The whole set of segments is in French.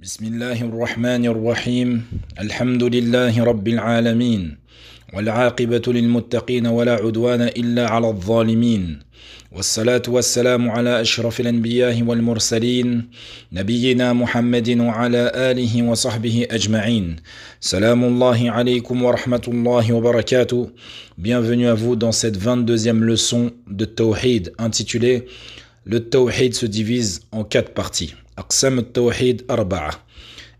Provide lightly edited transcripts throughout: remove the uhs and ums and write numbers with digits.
بسم الله الرحمن الرحيم الحمد لله رب العالمين والعاقبة للمتقين ولا عدوان إلا على الظالمين والصلاة والسلام على أشرف الأنبياء والمرسلين نبينا محمد وعلى آله وصحبه أجمعين سلام الله عليكم ورحمة الله وبركاته. Bienvenue à vous dans cette 22e leçon de Tawhid intitulée Le Tawhid se divise en 4 parties. أقسام التوحيد 4.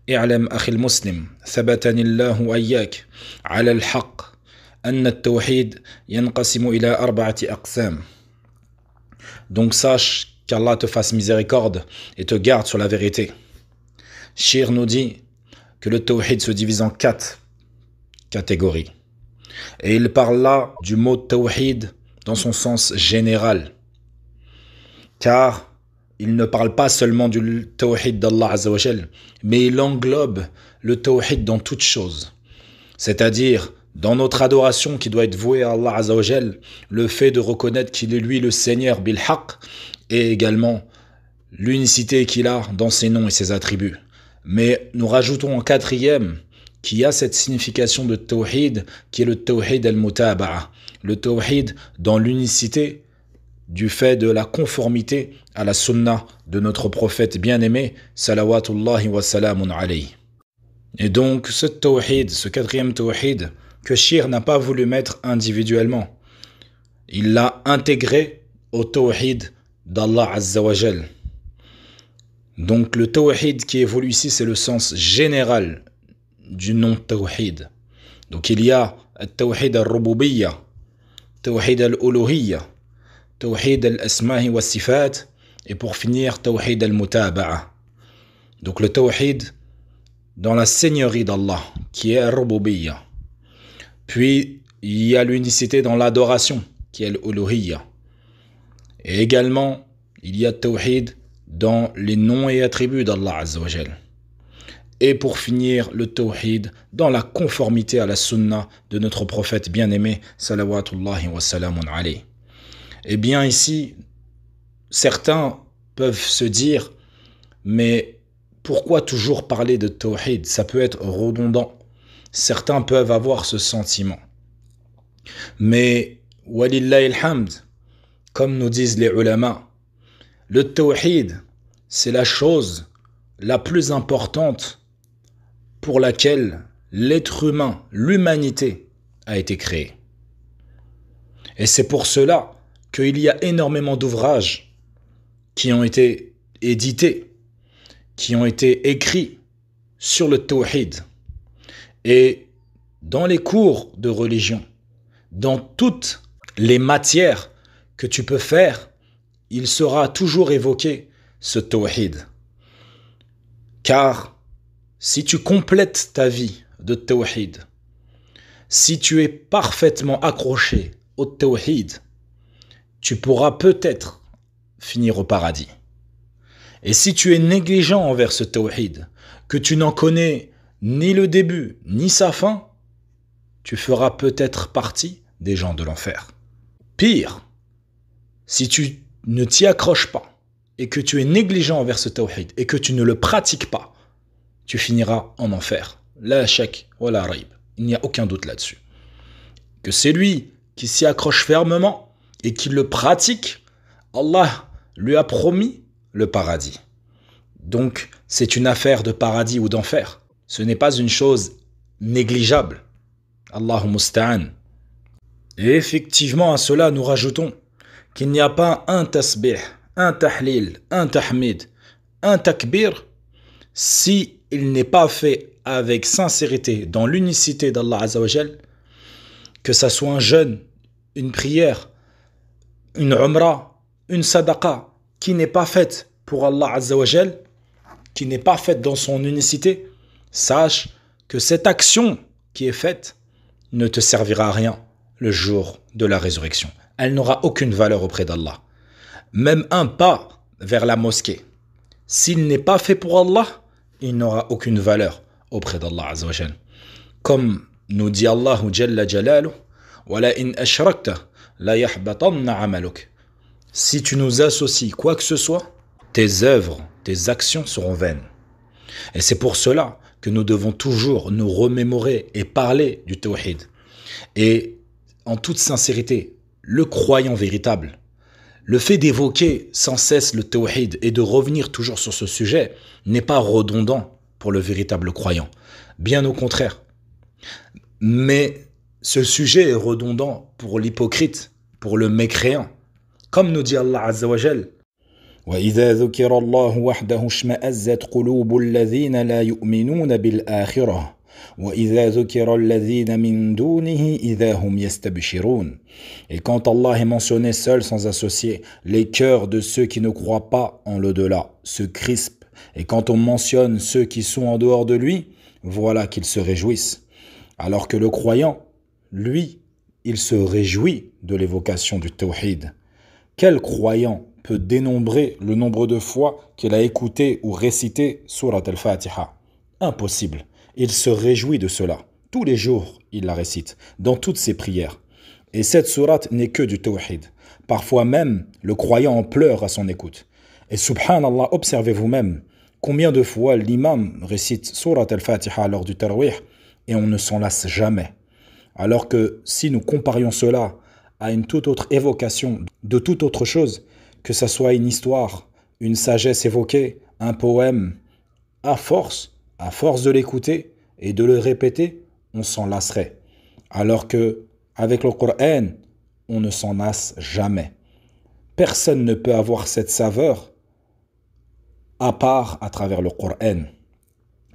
اعلم أخي المسلم ثبتني الله وإياك على الحق أن التوحيد ينقسم إلى 4 أقسام. Donc sache qu'Allah te fasse miséricorde et te garde sur la vérité. Shir nous dit que le tawhid se divise en 4 catégories. Et il parle là du mot tawhid dans son sens général. Car il ne parle pas seulement du tawhid d'Allah Azza wa Jal, mais il englobe le tawhid dans toute chose. C'est-à-dire, dans notre adoration qui doit être vouée à Allah Azza wa Jal, le fait de reconnaître qu'il est lui le Seigneur bil haqq, et également l'unicité qu'il a dans ses noms et ses attributs. Mais nous rajoutons en 4e qu'il y a cette signification de tawhid qui est le tawhid al-mutaba'a, le tawhid dans l'unicité du fait de la conformité à la sunna de notre prophète bien-aimé, salawatullahi wa salamun alayhi. Et donc, ce tawhid, ce 4e tawhid, que Shir n'a pas voulu mettre individuellement, il l'a intégré au tawhid d'Allah Azza wa Jal. Donc, le tawhid qui évolue ici, c'est le sens général du nom tawhid. Donc, il y a le tawhid al-rububiyya, tawhid al-uluhiyya, tawhid al-asma'i wa sifat, et pour finir, tawhid al-mutaba'a. Donc le tawhid dans la seigneurie d'Allah, qui est al-rububiyya. Puis, il y a l'unicité dans l'adoration, qui est l'uluhiyya. Et également, il y a tawhid dans les noms et attributs d'Allah Azza wa Jal. Et pour finir, le tawhid dans la conformité à la sunna de notre prophète bien-aimé, salawatullahi wa salamun alayhi. Eh bien ici, certains peuvent se dire, mais pourquoi toujours parler de tawhid? Ça peut être redondant. Certains peuvent avoir ce sentiment. Mais, walillahi alhamd, comme nous disent les ulama, le tawhid, c'est la chose la plus importante pour laquelle l'être humain, l'humanité, a été créé. Et c'est pour cela qu'il y a énormément d'ouvrages qui ont été édités, qui ont été écrits sur le tawhid. Et dans les cours de religion, dans toutes les matières que tu peux faire, il sera toujours évoqué ce tawhid. Car si tu complètes ta vie de tawhid, si tu es parfaitement accroché au tawhid, tu pourras peut-être finir au paradis. Et si tu es négligent envers ce tawhid, que tu n'en connais ni le début ni sa fin, tu feras peut-être partie des gens de l'enfer. Pire, si tu ne t'y accroches pas et que tu es négligent envers ce tawhid et que tu ne le pratiques pas, tu finiras en enfer. La shak wa la raib. Il n'y a aucun doute là-dessus. Que c'est lui qui s'y accroche fermement et qui le pratique, Allah lui a promis le paradis. Donc, c'est une affaire de paradis ou d'enfer. Ce n'est pas une chose négligeable. Allahu musta'an. Et effectivement, à cela, nous rajoutons qu'il n'y a pas un tasbih, un tahlil, un tahmid, un takbir, si il n'est pas fait avec sincérité dans l'unicité d'Allah Azza wa Jal, que ça soit un jeûne, une prière, une umrah, une sadaqa qui n'est pas faite pour Allah Azza wa Jal, qui n'est pas faite dans son unicité, sache que cette action qui est faite ne te servira à rien le jour de la résurrection. Elle n'aura aucune valeur auprès d'Allah. Même un pas vers la mosquée, s'il n'est pas fait pour Allah, il n'aura aucune valeur auprès d'Allah Azza wa Jal. Comme nous dit Allah Jalla Jalaluh, wala in ashrakta la yahbatanna amaluk. Si tu nous associes quoi que ce soit, tes œuvres, tes actions seront vaines. Et c'est pour cela que nous devons toujours nous remémorer et parler du tawhid. Et en toute sincérité, le croyant véritable, le fait d'évoquer sans cesse le tawhid et de revenir toujours sur ce sujet n'est pas redondant pour le véritable croyant. Bien au contraire. Mais ce sujet est redondant pour l'hypocrite, pour le mécréant. Comme nous dit Allah Azza wa Jal, وَإِذَا ذُكِرَ اللَّهُ وَحْدَهُ اشْمَأَزَّتْ قُلُوبُ الَّذِينَ لَا يُؤْمِنُونَ بِالْآخِرَةِ وَإِذَا ذُكِرَ الَّذِينَ مِن دُونِهِ إِذَا هُمْ يَسْتَبْشِرُونَ. Et quand Allah est mentionné seul sans associé, les cœurs de ceux qui ne croient pas en l'au-delà se crispent. Et quand on mentionne ceux qui sont en dehors de lui, voilà qu'ils se réjouissent. Alors que le croyant, lui, il se réjouit de l'évocation du tawhid. Quel croyant peut dénombrer le nombre de fois qu'il a écouté ou récité Surat al-Fatiha? Impossible. Il se réjouit de cela. Tous les jours, il la récite, dans toutes ses prières. Et cette sourate n'est que du tawhid. Parfois même, le croyant en pleure à son écoute. Et subhanallah, observez vous-même combien de fois l'imam récite Surat al-Fatiha lors du tarawih et on ne s'en lasse jamais. Alors que si nous comparions cela à une toute autre évocation de toute autre chose, que ce soit une histoire, une sagesse évoquée, un poème, à force de l'écouter et de le répéter, on s'en lasserait. Alors que avec le Coran, on ne s'en lasse jamais. Personne ne peut avoir cette saveur à part à travers le Coran.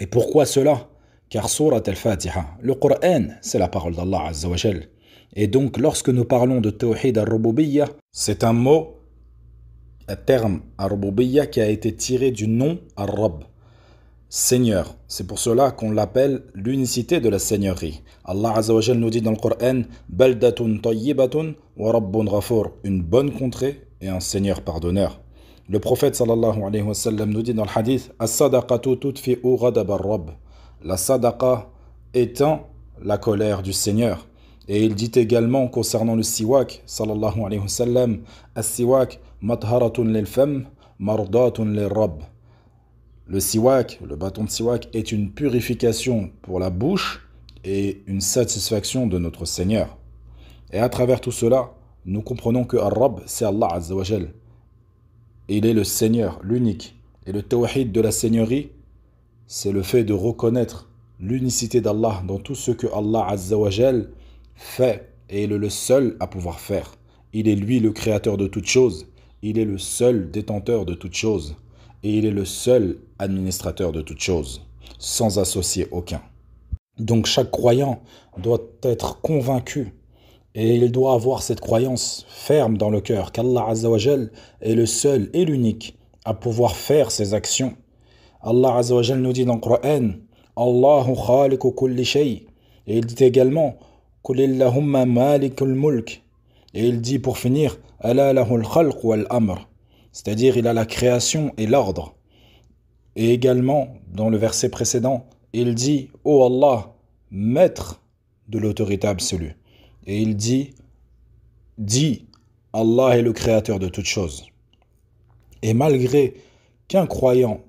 Et pourquoi cela? Car Surat al-Fatiha, le Coran, c'est la parole d'Allah Azza wa Jal. Et donc, lorsque nous parlons de Tawhid al-Rububiyyah, c'est un mot, un terme al-Rububiyyah qui a été tiré du nom al-Rabb, Seigneur. C'est pour cela qu'on l'appelle l'unicité de la Seigneurie. Allah Azza wa Jal nous dit dans le Coran, Baldatun tayyibatun wa rabbun ghafur, une bonne contrée et un Seigneur pardonneur. Le prophète sallallahu alayhi wa sallam nous dit dans le hadith, As-sadaqatu tudfi'u ghadab ar-Rabb. La sadaqa éteint la colère du Seigneur. Et il dit également concernant le siwak, sallallahu alayhi wa sallam, As-siwak matharatun lil fam, mardatun lil rabb. Le siwak, le bâton de siwak, est une purification pour la bouche et une satisfaction de notre Seigneur. Et à travers tout cela, nous comprenons que Ar-Rabb, c'est Allah Azza wa Jal. Il est le Seigneur, l'unique. Et le tawhid de la Seigneurie, c'est le fait de reconnaître l'unicité d'Allah dans tout ce que Allah Azza wa Jal fait. Et il est le seul à pouvoir faire. Il est lui le créateur de toutes choses. Il est le seul détenteur de toutes choses. Et il est le seul administrateur de toutes choses, sans associé aucun. Donc chaque croyant doit être convaincu et il doit avoir cette croyance ferme dans le cœur qu'Allah Azza wa Jal est le seul et l'unique à pouvoir faire ces actions. Allah Azza wa Jal nous dit dans le Coran, Allahu khaliqu kulli shay. Et il dit également, Qul illahumma malikul mulk. Et il dit pour finir, Ala lahul khalq wal amr. C'est-à-dire, il a la création et l'ordre. Et également, dans le verset précédent, il dit, ô Allah, maître de l'autorité absolue. Et il dit, Allah est le créateur de toutes choses. Et malgré qu'un croyant,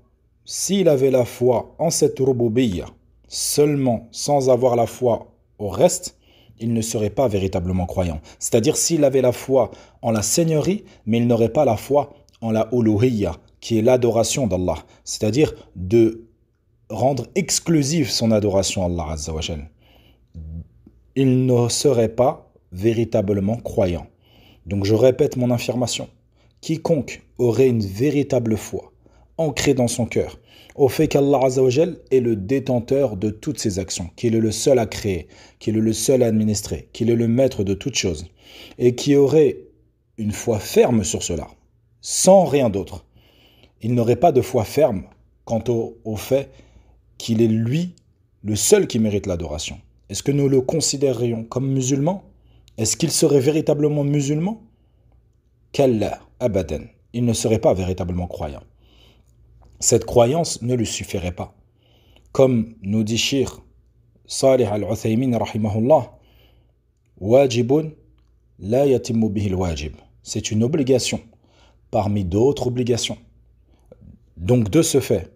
s'il avait la foi en cette rububiyyah, seulement sans avoir la foi au reste, il ne serait pas véritablement croyant. C'est-à-dire s'il avait la foi en la seigneurie, mais il n'aurait pas la foi en la uluhiyya, qui est l'adoration d'Allah. C'est-à-dire de rendre exclusive son adoration à Allah Azza wa Jal. Il ne serait pas véritablement croyant. Donc je répète mon affirmation. Quiconque aurait une véritable foi, ancrée dans son cœur, au fait qu'Allah Azza wa Jal est le détenteur de toutes ses actions, qu'il est le seul à créer, qu'il est le seul à administrer, qu'il est le maître de toutes choses, et qui aurait une foi ferme sur cela, sans rien d'autre. Il n'aurait pas de foi ferme quant au fait qu'il est lui le seul qui mérite l'adoration. Est-ce que nous le considérerions comme musulman? Est-ce qu'il serait véritablement musulman? Kalla, abadan. Il ne serait pas véritablement croyant. Cette croyance ne lui suffirait pas. Comme nous dit Cheikh Salih al-Uthaymin rahimahullah, wajibun la yatimmu bihi al-wajib. C'est une obligation parmi d'autres obligations. Donc de ce fait,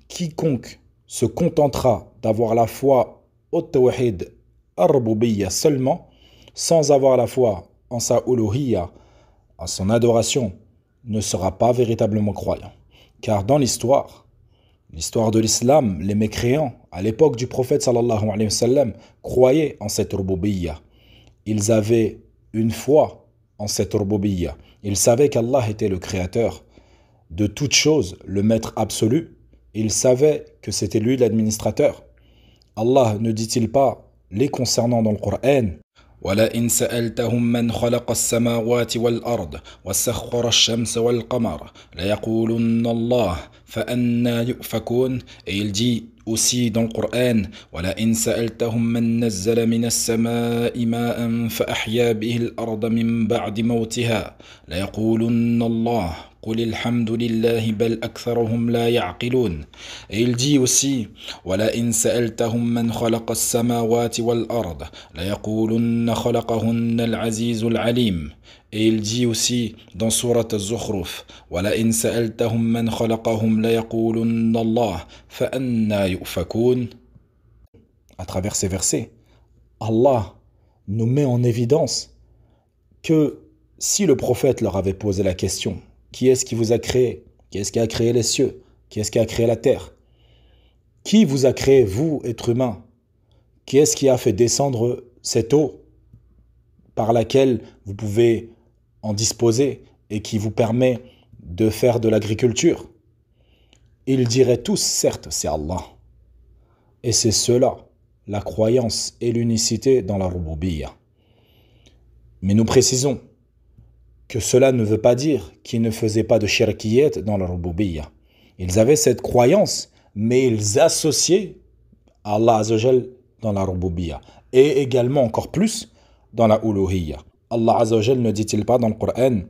quiconque se contentera d'avoir la foi au tawhid ar-rububiyya seulement, sans avoir la foi en sa uluhiyya, en son adoration, ne sera pas véritablement croyant. Car dans l'histoire de l'islam, les mécréants, à l'époque du prophète sallallahu alayhi wa sallam, croyaient en cette rububiyya. Ils avaient une foi en cette rububiyya. Ils savaient qu'Allah était le créateur de toutes choses, le maître absolu. Ils savaient que c'était lui l'administrateur. Allah ne dit-il pas les concernant dans le Coran: وَلَئِنْ سَأَلْتَهُمْ مَنْ خَلَقَ السَّمَاوَاتِ وَالْأَرْضَ وَسَخَّرَ الشَّمْسَ وَالْقَمَرَ لَيَقُولُنَّ اللَّهُ فَأَنَّى يُؤْفَكُونَ. Et il dit aussi dans le Coran: وَلَئِنْ سَأَلْتَهُمْ مَنْ نَزَّلَ مِنَ السَّمَاءِ مَاءً فَأَحْيَا بِهِ الْأَرْضَ مِنْ بَعْدِ مَوْتِهَا لَيَقُولُنَّ اللَّهُ قُلِ الْحَمْدُ لِلَّهِ بَلْ أَكْثَرُهُمْ لَا يَعْقِلُونَ. Et il dit aussi: وَلَئِنْ سَأَلْتَهُمْ مَنْ خَلَقَ السَّمَاوَاتِ وَالْأَرْضَ لَيَقُولُنَّ خَلَقَهُنَّ الْعَزِيزُ الْعَلِيمُ. Et il dit aussi dans sourate Az-Zukhruf: وَلَئِنْ سَأَلْتَهُمْ مَنْ خَلَقَهُمْ لَيَقُولُنَّ اللَّهُ فَأَنَّى يُؤْفَكُونَ. À travers ces versets, Allah nous met en évidence que si le prophète leur avait posé la question: qui est-ce qui vous a créé? Qui est-ce qui a créé les cieux? Qui est-ce qui a créé la terre? Qui vous a créé, vous, être humain? Qui est-ce qui a fait descendre cette eau par laquelle vous pouvez en disposer et qui vous permet de faire de l'agriculture? Ils diraient tous: certes, c'est Allah. Et c'est cela, la croyance et l'unicité dans la rububiyya. Mais nous précisons que cela ne veut pas dire qu'ils ne faisaient pas de shirkiyat dans la rububiyya. Ils avaient cette croyance, mais ils associaient Allah Azzawajal dans la rububiyya. Et également encore plus dans la uluhiyya. Allah Azzawajal ne dit-il pas dans le Coran: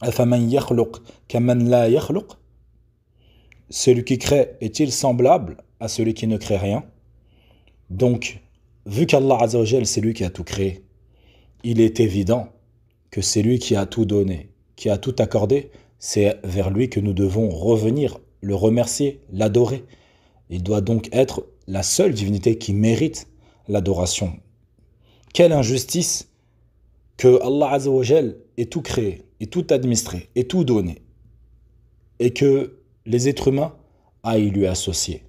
أَفَمَنْ يَخْلُقْ كَمَنْ لَا يَخْلُقْ? Celui qui crée est-il semblable à celui qui ne crée rien? Donc, vu qu'Allah Azzawajal, c'est lui qui a tout créé, il est évident que c'est lui qui a tout donné, qui a tout accordé. C'est vers lui que nous devons revenir, le remercier, l'adorer. Il doit donc être la seule divinité qui mérite l'adoration. Quelle injustice que Allah Azzawajal ait tout créé, ait tout administré, ait tout donné, et que les êtres humains aillent lui associer,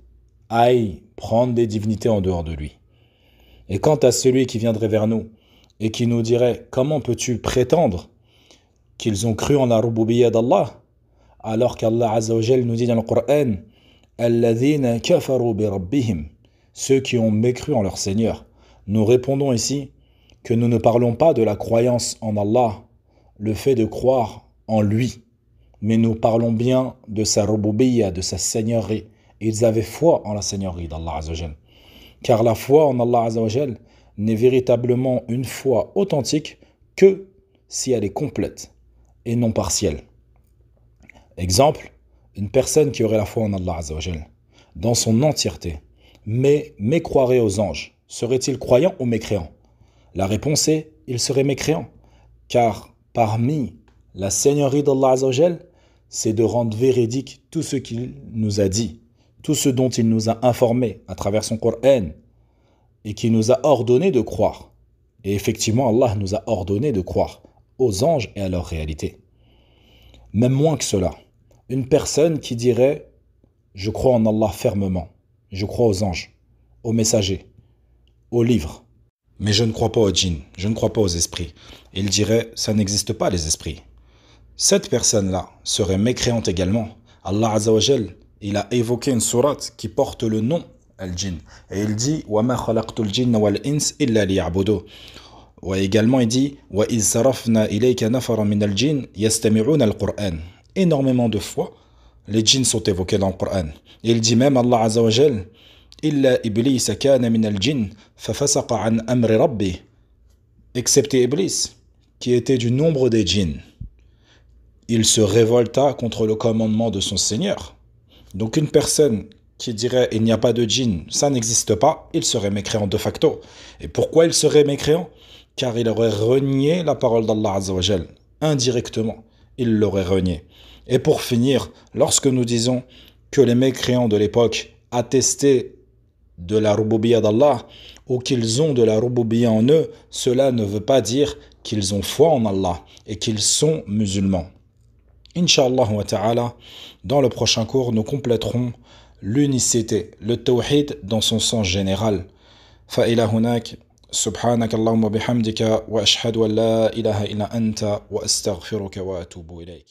aillent prendre des divinités en dehors de lui. Et quant à celui qui viendrait vers nous et qui nous dirait: comment peux-tu prétendre qu'ils ont cru en la rububiyya d'Allah, alors qu'Allah Azzawajal nous dit dans le Coran: alladhina kafaru bi rabbihim, ceux qui ont mécru en leur Seigneur. Nous répondons ici que nous ne parlons pas de la croyance en Allah, le fait de croire en lui, mais nous parlons bien de sa rububiyya, de sa seigneurie. Ils avaient foi en la seigneurie d'Allah Azzawajal. Car la foi en Allah Azzawajal n'est véritablement une foi authentique que si elle est complète et non partielle. Exemple, une personne qui aurait la foi en Allah Azzawajal dans son entièreté, mais mécroirait aux anges, serait-il croyant ou mécréant? La réponse est: il serait mécréant, car parmi la seigneurie d'Allah Azzawajal, c'est de rendre véridique tout ce qu'il nous a dit, tout ce dont il nous a informé à travers son Coran, et qui nous a ordonné de croire. Et effectivement, Allah nous a ordonné de croire aux anges et à leur réalité. Même moins que cela, une personne qui dirait: je crois en Allah fermement, je crois aux anges, aux messagers, aux livres, mais je ne crois pas aux djinns, je ne crois pas aux esprits. Il dirait: ça n'existe pas les esprits. Cette personne-là serait mécréante également. Allah Azzawajal, il a évoqué une sourate qui porte le nom Al-Jinn. Et il dit: وَمَا خَلَقْتُ الْجِنَّ وَالْإِنسِ إِلَّا لِيَعْبُدُونِ. Et également il dit: وَإِذْ صَرَفْنَا إِلَيْكَ نَفَرًا مِنَ الْجِنِّ يَسْتَمِعُونَ الْقُرْآنَ. Énormément de fois, les djinns sont évoqués dans le Coran. Et il dit même, Allah Azzawajal: إِلَّا إِبْلِيسَ كَانَ مِنَ الْجِنِّ فَفَسَقَ عَنْ أَمْرِ رَبِّهِ. Excepté Iblis, qui était du nombre des djinns, il se révolta contre le commandement de son Seigneur. Donc une personne qui dirait: il n'y a pas de djinn, ça n'existe pas, il serait mécréant de facto. Et pourquoi il serait mécréant? Car il aurait renié la parole d'Allah Azzawajal. Indirectement, il l'aurait renié. Et pour finir, lorsque nous disons que les mécréants de l'époque attester de la rububiyya d'Allah ou qu'ils ont de la rububiyya en eux, cela ne veut pas dire qu'ils ont foi en Allah et qu'ils sont musulmans. Inch'Allah wa ta'ala, dans le prochain cours, nous compléterons l'unicité, le tawhid dans son sens général. فإلى هناك سبحانك اللهم وبحمدك وأشهد أن لا إله إلا أنت وأستغفرك وأتوب إليك.